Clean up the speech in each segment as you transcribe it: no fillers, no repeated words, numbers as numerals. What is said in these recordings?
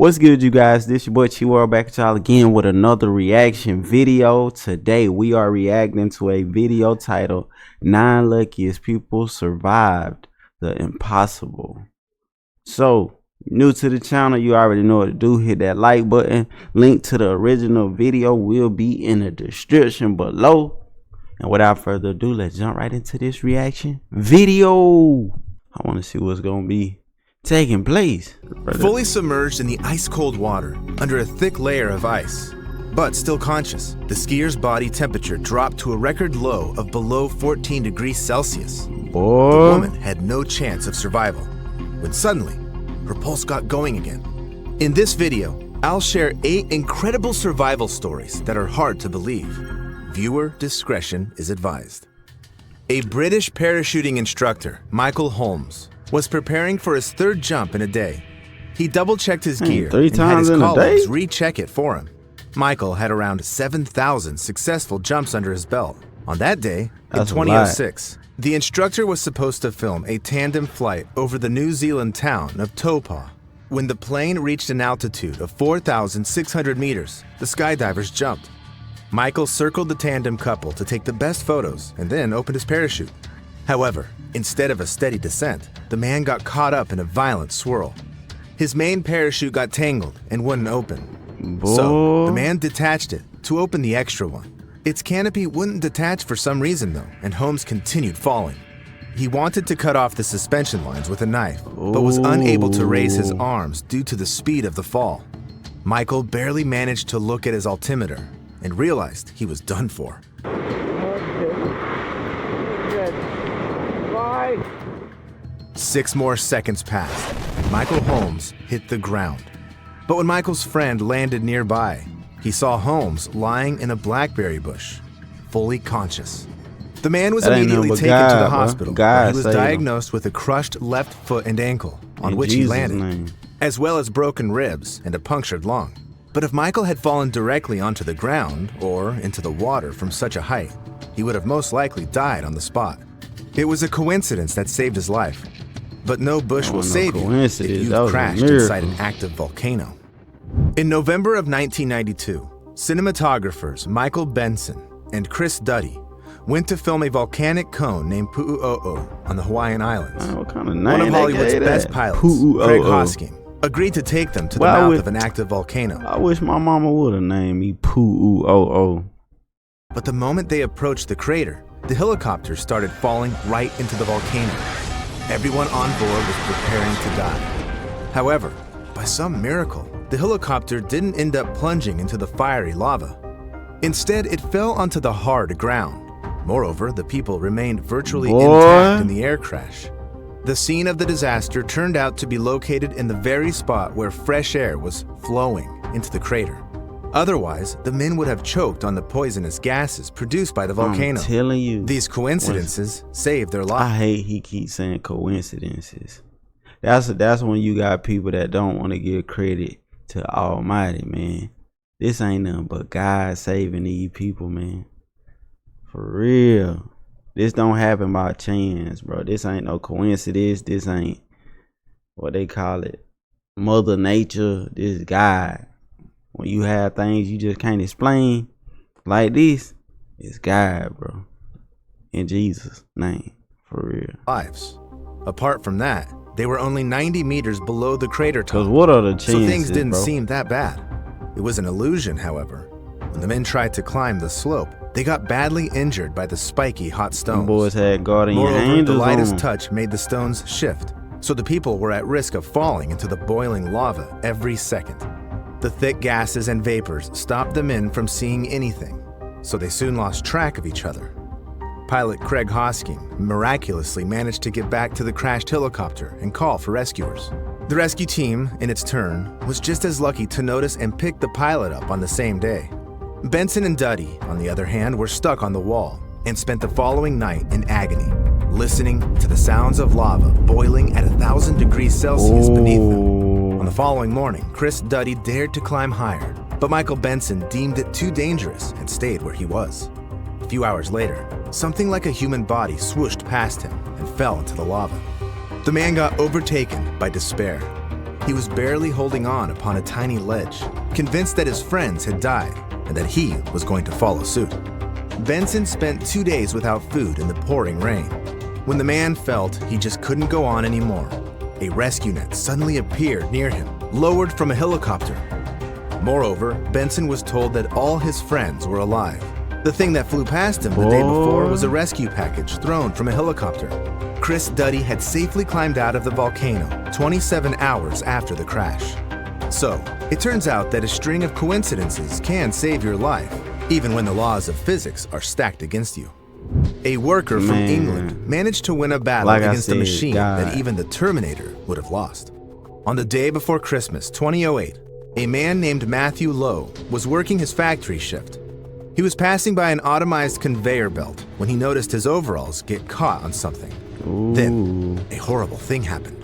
What's good, you guys? This your boy Chihuahua back at y'all again with another reaction video. Today we are reacting to a video titled 9 Luckiest People Survived the Impossible. So, new to the channel, you already know what to do. Hit that like button. Link to the original video will be in the description below. And without further ado, let's jump right into this reaction video. I want to see what's going to be taking place. Fully submerged in the ice-cold water, under a thick layer of ice, but still conscious, the skier's body temperature dropped to a record low of below 14 degrees Celsius. Boy. The woman had no chance of survival, when suddenly, her pulse got going again. In this video, I'll share 8 incredible survival stories that are hard to believe. Viewer discretion is advised. A British parachuting instructor, Michael Holmes, was preparing for his 3rd jump in a day. He double-checked his gear and had his colleagues recheck it for him. Michael had around 7,000 successful jumps under his belt. On that day, in 2006, the instructor was supposed to film a tandem flight over the New Zealand town of Taupo. When the plane reached an altitude of 4,600 meters, the skydivers jumped. Michael circled the tandem couple to take the best photos and then opened his parachute. However, instead of a steady descent, the man got caught up in a violent swirl. His main parachute got tangled and wouldn't open. So, the man detached it to open the extra one. Its canopy wouldn't detach for some reason though, and Holmes continued falling. He wanted to cut off the suspension lines with a knife, but was unable to raise his arms due to the speed of the fall. Michael barely managed to look at his altimeter and realized he was done for. 6 more seconds passed, and Michael Holmes hit the ground. But when Michael's friend landed nearby, he saw Holmes lying in a blackberry bush, fully conscious. The man was immediately taken to the hospital, where he was diagnosed with a crushed left foot and ankle, on which he landed, as well as broken ribs and a punctured lung. But if Michael had fallen directly onto the ground or into the water from such a height, he would have most likely died on the spot. It was a coincidence that saved his life. But no bush will save you if you've crashed inside an active volcano. In November of 1992, cinematographers Michael Benson and Chris Duddy went to film a volcanic cone named Pu'u'o'o on the Hawaiian Islands. Man, what kind of name? One of Hollywood's best pilots, Craig Hosking, agreed to take them to the mouth of an active volcano. I wish my mama would have named me Pu'u'o'o. But the moment they approached the crater, the helicopter started falling right into the volcano. Everyone on board was preparing to die. However, by some miracle, the helicopter didn't end up plunging into the fiery lava. Instead, it fell onto the hard ground. Moreover, the people remained virtually intact in the air crash. The scene of the disaster turned out to be located in the very spot where fresh air was flowing into the crater. Otherwise, the men would have choked on the poisonous gases produced by the volcano. I'm telling you. These coincidences saved their lives. I hate he keeps saying coincidences. That's when you got people that don't want to give credit to Almighty, man. This ain't nothing but God saving these people, man. For real. This don't happen by chance, bro. This ain't no coincidence. This ain't what they call it, Mother Nature. This is God. When you have things you just can't explain like this, it's God, bro. In Jesus' name, for real. Lives. Apart from that, they were only 90 meters below the crater top. 'Cause what are the chances, so things didn't bro? seem that bad. It was an illusion, however. When the men tried to climb the slope, they got badly injured by the spiky hot stones. Them boys had guardian angels. Moreover, the lightest on. touch made the stones shift, so the people were at risk of falling into the boiling lava every second. The thick gases and vapors stopped the men from seeing anything, so they soon lost track of each other. Pilot Craig Hosking miraculously managed to get back to the crashed helicopter and call for rescuers. The rescue team, in its turn, was just as lucky to notice and pick the pilot up on the same day. Benson and Duddy, on the other hand, were stuck on the wall and spent the following night in agony, listening to the sounds of lava boiling at 1,000 degrees Celsius beneath them. On the following morning, Chris Duddy dared to climb higher, but Michael Benson deemed it too dangerous and stayed where he was. A few hours later, something like a human body swooshed past him and fell into the lava. The man got overtaken by despair. he was barely holding on upon a tiny ledge, convinced that his friends had died and that he was going to follow suit. Benson spent 2 days without food in the pouring rain. When the man felt he just couldn't go on anymore, a rescue net suddenly appeared near him, lowered from a helicopter. Moreover, Benson was told that all his friends were alive. The thing that flew past him the day before was a rescue package thrown from a helicopter. Chris Duddy had safely climbed out of the volcano 27 hours after the crash. So, it turns out that a string of coincidences can save your life, even when the laws of physics are stacked against you. A worker from England managed to win a battle against a machine that even the Terminator would have lost. On the day before Christmas 2008, a man named Matthew Lowe was working his factory shift. He was passing by an automized conveyor belt when he noticed his overalls get caught on something. Then, a horrible thing happened.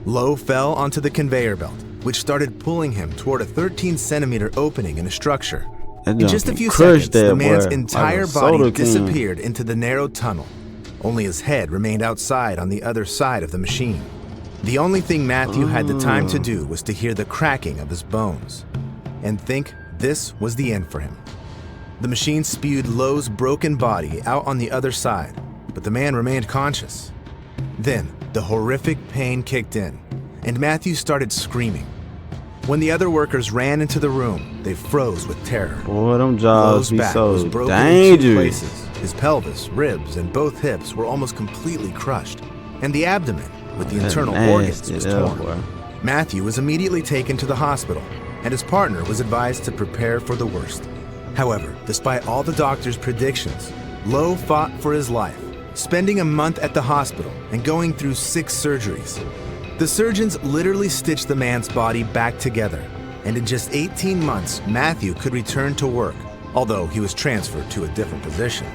Lowe fell onto the conveyor belt, which started pulling him toward a 13-centimeter opening in a structure. In just a few seconds, the man's entire body disappeared into the narrow tunnel. Only his head remained outside on the other side of the machine. The only thing Matthew had the time to do was to hear the cracking of his bones and think this was the end for him. The machine spewed Lowe's broken body out on the other side, but the man remained conscious. Then, the horrific pain kicked in, and Matthew started screaming. When the other workers ran into the room, they froze with terror. Boy, them jobs be so dangerous. His pelvis, ribs, and both hips were almost completely crushed, and the abdomen, with the internal organs, was torn. Matthew was immediately taken to the hospital, and his partner was advised to prepare for the worst. However, despite all the doctors' predictions, Lowe fought for his life, spending a month at the hospital and going through 6 surgeries. The surgeons literally stitched the man's body back together, and in just 18 months, Matthew could return to work, although he was transferred to a different position.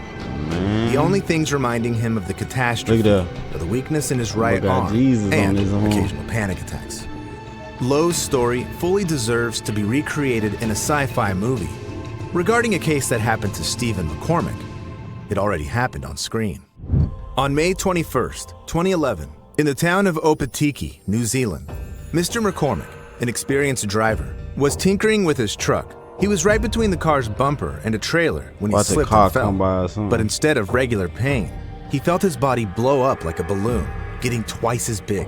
The only things reminding him of the catastrophe are the weakness in his right arm and occasional panic attacks. Lowe's story fully deserves to be recreated in a sci-fi movie. Regarding a case that happened to Stephen McCormick, it already happened on screen. On May 21st, 2011, in the town of Opatiki, New Zealand, Mr. McCormick, an experienced driver, was tinkering with his truck. He was right between the car's bumper and a trailer when he slipped and fell. But instead of regular pain, he felt his body blow up like a balloon, getting twice as big.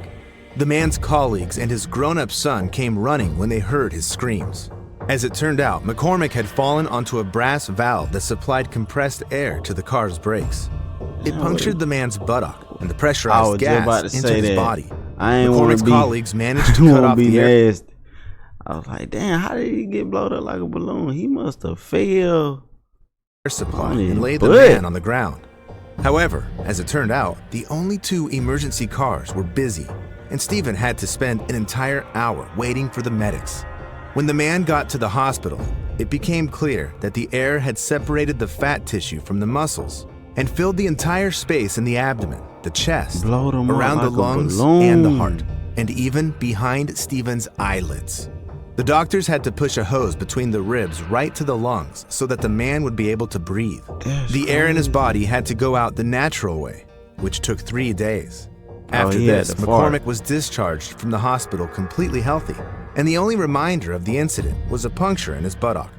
The man's colleagues and his grown-up son came running when they heard his screams. As it turned out, McCormick had fallen onto a brass valve that supplied compressed air to the car's brakes. It punctured the man's buttock, and the pressurized gas into his body. McCormick's colleagues managed to cut off the air. I was like, damn, how did he get blown up like a balloon? He must have failed. Air supply and laid the man on the ground. However, as it turned out, the only 2 emergency cars were busy, and Stephen had to spend an entire hour waiting for the medics. When the man got to the hospital, it became clear that the air had separated the fat tissue from the muscles and filled the entire space in the abdomen, the chest, around the lungs and the heart, and even behind Stephen's eyelids. The doctors had to push a hose between the ribs right to the lungs so that the man would be able to breathe. The air in his body had to go out the natural way, which took 3 days. After this, McCormick was discharged from the hospital completely healthy, and the only reminder of the incident was a puncture in his buttock.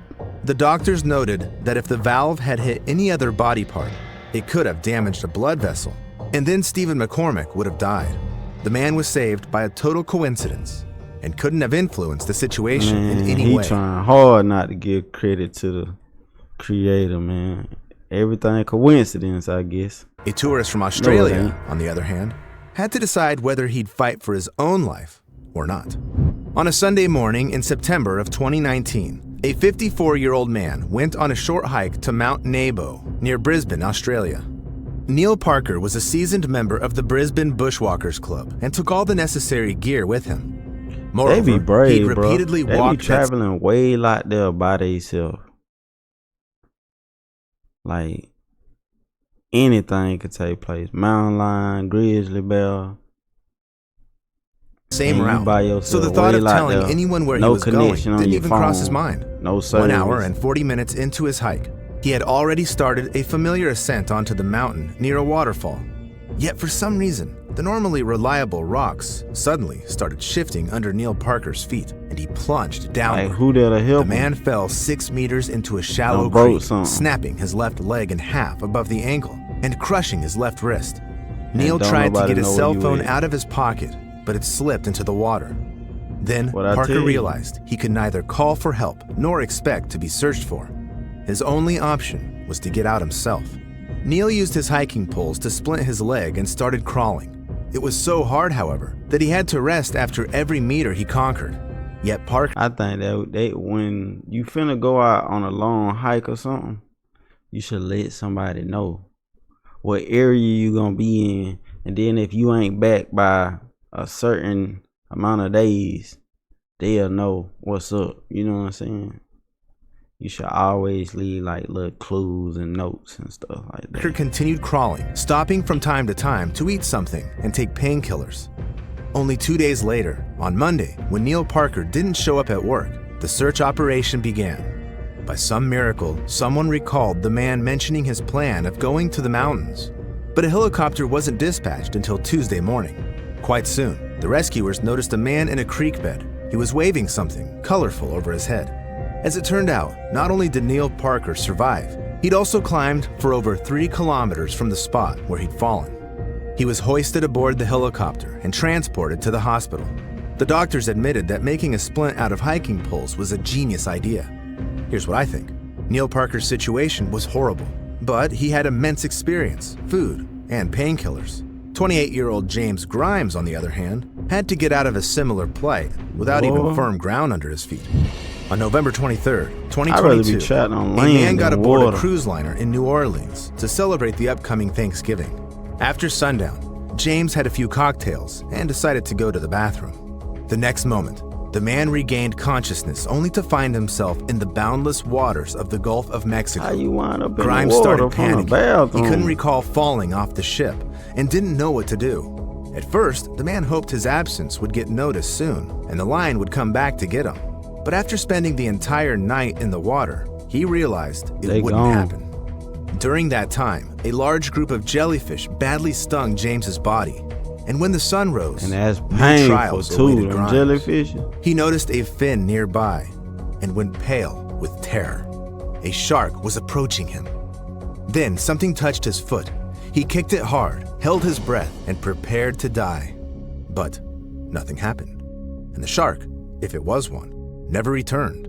The doctors noted that if the valve had hit any other body part, it could have damaged a blood vessel, and then Stephen McCormick would have died. The man was saved by a total coincidence and couldn't have influenced the situation in any way. He trying hard not to give credit to the creator, man. Everything coincidence, I guess. A tourist from Australia, on the other hand, had to decide whether he'd fight for his own life or not. On a Sunday morning in September of 2019, a 54-year-old man went on a short hike to Mount Nebo near Brisbane, Australia. Neil Parker was a seasoned member of the Brisbane Bushwalkers Club and took all the necessary gear with him. Moreover, they be brave, he'd repeatedly bro. They be traveling way like there by themselves. Like, anything could take place. Mountain lion, grizzly bear. Same route. So the thought of telling anyone where he was going didn't even cross his mind. No service. 1 hour and 40 minutes into his hike, he had already started a familiar ascent onto the mountain near a waterfall. Yet for some reason, The normally reliable rocks suddenly started shifting under Neil Parker's feet, and he plunged Like, downward. who there to help The him? man fell 6 meters into a shallow Done broke creek, something. snapping his left leg in half above the ankle and crushing his left wrist. Neil don't tried to nobody get his know cell where you phone at. out of his pocket, but it slipped into the water. Then What I Parker tell you. realized he could neither call for help nor expect to be searched for. His only option was to get out himself. Neil used his hiking poles to splint his leg and started crawling. It was so hard, however, that he had to rest after every meter he conquered. Yet Parker I think that when you finna go out on a long hike or something, you should let somebody know what area you gonna be in, and then if you ain't back by a certain amount of days, they'll know what's up. You know what I'm saying? You should always leave like little clues and notes and stuff like that. continued crawling, stopping from time to time to eat something and take painkillers. Only 2 days later, on Monday, when Neil Parker didn't show up at work, the search operation began. By some miracle, someone recalled the man mentioning his plan of going to the mountains. But a helicopter wasn't dispatched until Tuesday morning. Quite soon, the rescuers noticed a man in a creek bed. He was waving something colorful over his head. As it turned out, not only did Neil Parker survive, he'd also climbed for over 3 kilometers from the spot where he'd fallen. He was hoisted aboard the helicopter and transported to the hospital. The doctors admitted that making a splint out of hiking poles was a genius idea. Here's what I think. Neil Parker's situation was horrible, but he had immense experience, food, and painkillers. 28-year-old James Grimes, on the other hand, had to get out of a similar plight without even firm ground under his feet. On November 23rd, I'd rather be 2022, trapped on a land man got than aboard water. a cruise liner in New Orleans to celebrate the upcoming Thanksgiving. After sundown, James had a few cocktails and decided to go to the bathroom. The next moment, the man regained consciousness only to find himself in the boundless waters of the Gulf of Mexico. How you wind up in Grimes the water started from the panicking. He bathroom? couldn't recall falling off the ship and didn't know what to do. At first, the man hoped his absence would get noticed soon and the line would come back to get him. But after spending the entire night in the water, he realized it They wouldn't gone. happen. During that time, a large group of jellyfish badly stung James's body. And when the sun rose, And that's new painful trials too, awaited them Grimes. jellyfish. He noticed a fin nearby and went pale with terror. A shark was approaching him. Then something touched his foot. He kicked it hard, held his breath, and prepared to die. But nothing happened. And the shark, if it was one, never returned.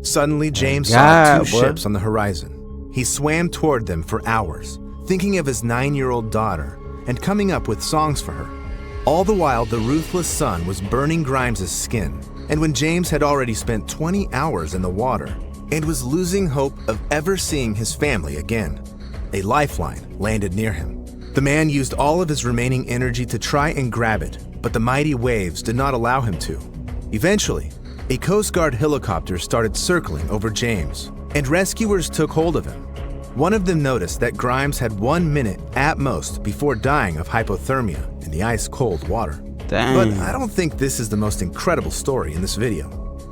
Suddenly, James saw God, 2 boy. ships on the horizon. He swam toward them for hours, thinking of his 9-year-old daughter and coming up with songs for her. All the while, the ruthless sun was burning Grimes' skin, and when James had already spent 20 hours in the water and was losing hope of ever seeing his family again, a lifeline landed near him. The man used all of his remaining energy to try and grab it, but the mighty waves did not allow him to. Eventually, a Coast Guard helicopter started circling over James, and rescuers took hold of him. One of them noticed that Grimes had 1 minute at most before dying of hypothermia in the ice-cold water. Dang. But I don't think this is the most incredible story in this video.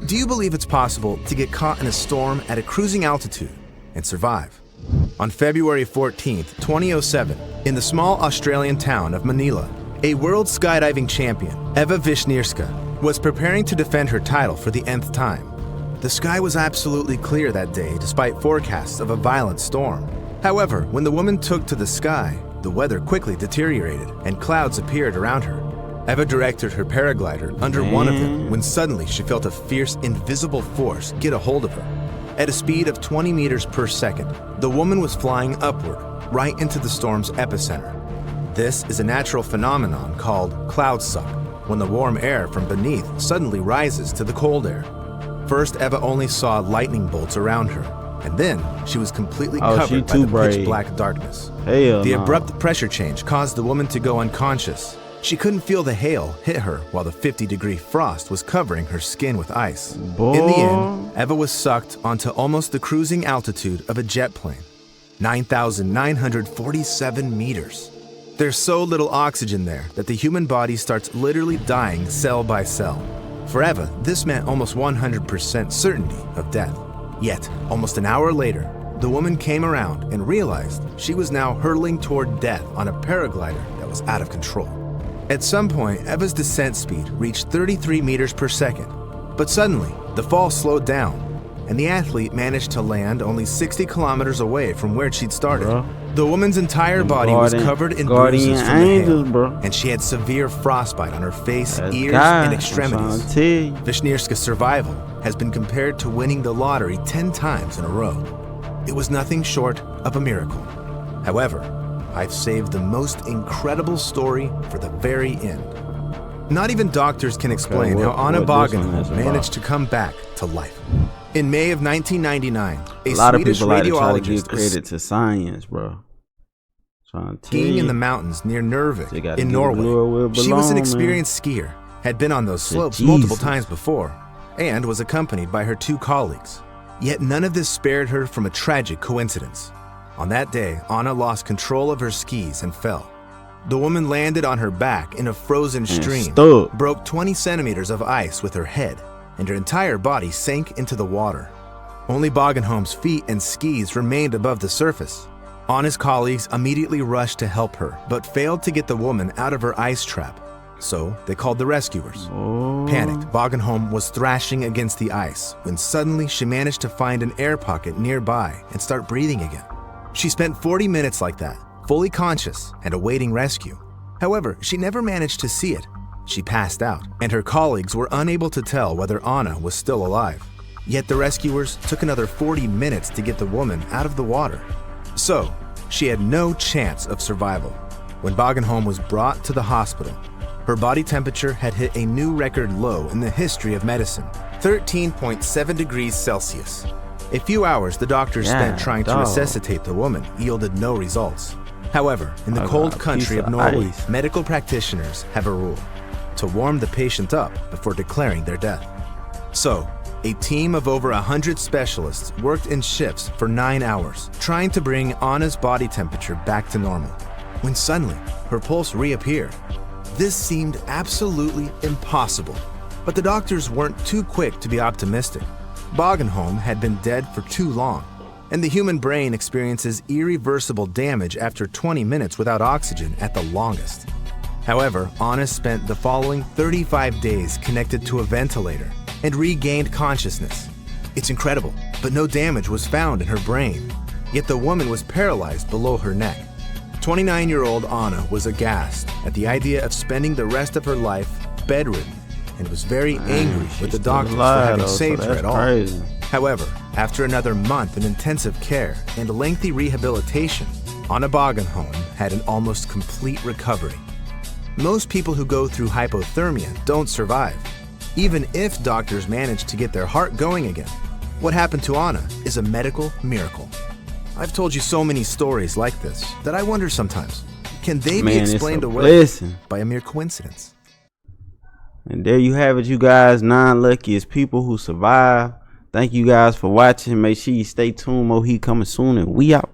Do you believe it's possible to get caught in a storm at a cruising altitude and survive? On February 14th, 2007, in the small Australian town of Manila, a world skydiving champion, Eva Wisniewska, was preparing to defend her title for the nth time. The sky was absolutely clear that day despite forecasts of a violent storm. However, when the woman took to the sky, the weather quickly deteriorated and clouds appeared around her. Eva directed her paraglider under one of them when suddenly she felt a fierce, invisible force get a hold of her. At a speed of 20 meters per second, the woman was flying upward, right into the storm's epicenter. This is a natural phenomenon called cloud suck, when the warm air from beneath suddenly rises to the cold air. First, Eva only saw lightning bolts around her, and then she was completely covered by the pitch-black darkness. Hell The no. abrupt pressure change caused the woman to go unconscious. She couldn't feel the hail hit her while the 50-degree frost was covering her skin with ice. Boy. In the end, Eva was sucked onto almost the cruising altitude of a jet plane, 9,947 meters. There's so little oxygen there that the human body starts literally dying cell by cell. For Eva, this meant almost 100% certainty of death. Yet, almost an hour later, the woman came around and realized she was now hurtling toward death on a paraglider that was out of control. At some point, Eva's descent speed reached 33 meters per second, but suddenly, the fall slowed down, and the athlete managed to land only 60 kilometers away from where she'd started. Bro. The woman's entire body was covered in bruises from the hail, and she had severe frostbite on her face, ears, and extremities. Wisniewska's survival has been compared to winning the lottery 10 times in a row. It was nothing short of a miracle. However, I've saved the most incredible story for the very end. Not even doctors can explain how Anna Bagenholm managed to come back to life. In May of 1999, a lot of people like to try to give credit to science, bro. Skiing in the mountains near Narvik in Norway. She was an experienced skier, had been on those slopes multiple times before, and was accompanied by her 2 colleagues. Yet none of this spared her from a tragic coincidence. On that day, Anna lost control of her skis and fell. The woman landed on her back in a frozen stream, broke 20 centimeters of ice with her head, and her entire body sank into the water. Only Bagenholm's feet and skis remained above the surface. Anna's colleagues immediately rushed to help her, but failed to get the woman out of her ice trap. So they called the rescuers. Panicked, Bagenholm was thrashing against the ice when suddenly she managed to find an air pocket nearby and start breathing again. She spent 40 minutes like that, fully conscious and awaiting rescue. However, she never managed to see it. She passed out, and her colleagues were unable to tell whether Anna was still alive. Yet the rescuers took another 40 minutes to get the woman out of the water. So, she had no chance of survival. When Bagenholm was brought to the hospital, her body temperature had hit a new record low in the history of medicine, 13.7 degrees Celsius. A few hours the doctors spent trying to resuscitate the woman yielded no results. However, in the cold country of Norway, medical practitioners have a rule: to warm the patient up before declaring their death. So, a team of over 100 specialists worked in shifts for 9 hours, trying to bring Anna's body temperature back to normal, when suddenly her pulse reappeared. This seemed absolutely impossible, but the doctors weren't too quick to be optimistic. Bagenholm had been dead for too long, and the human brain experiences irreversible damage after 20 minutes without oxygen at the longest. However, Anna spent the following 35 days connected to a ventilator and regained consciousness. It's incredible, but no damage was found in her brain, yet the woman was paralyzed below her neck. 29-year-old Anna was aghast at the idea of spending the rest of her life bedridden, and was very angry with the doctors for having saved her at all. However, after another month in intensive care and lengthy rehabilitation, Anna Bagenholm had an almost complete recovery. Most people who go through hypothermia don't survive, even if doctors manage to get their heart going again. What happened to Anna is a medical miracle. I've told you so many stories like this that I wonder sometimes, can they be explained away by a mere coincidence? And there you have it, you guys. 9 luckiest people who survive. Thank you guys for watching. Make sure you stay tuned. More heat coming soon, and we out.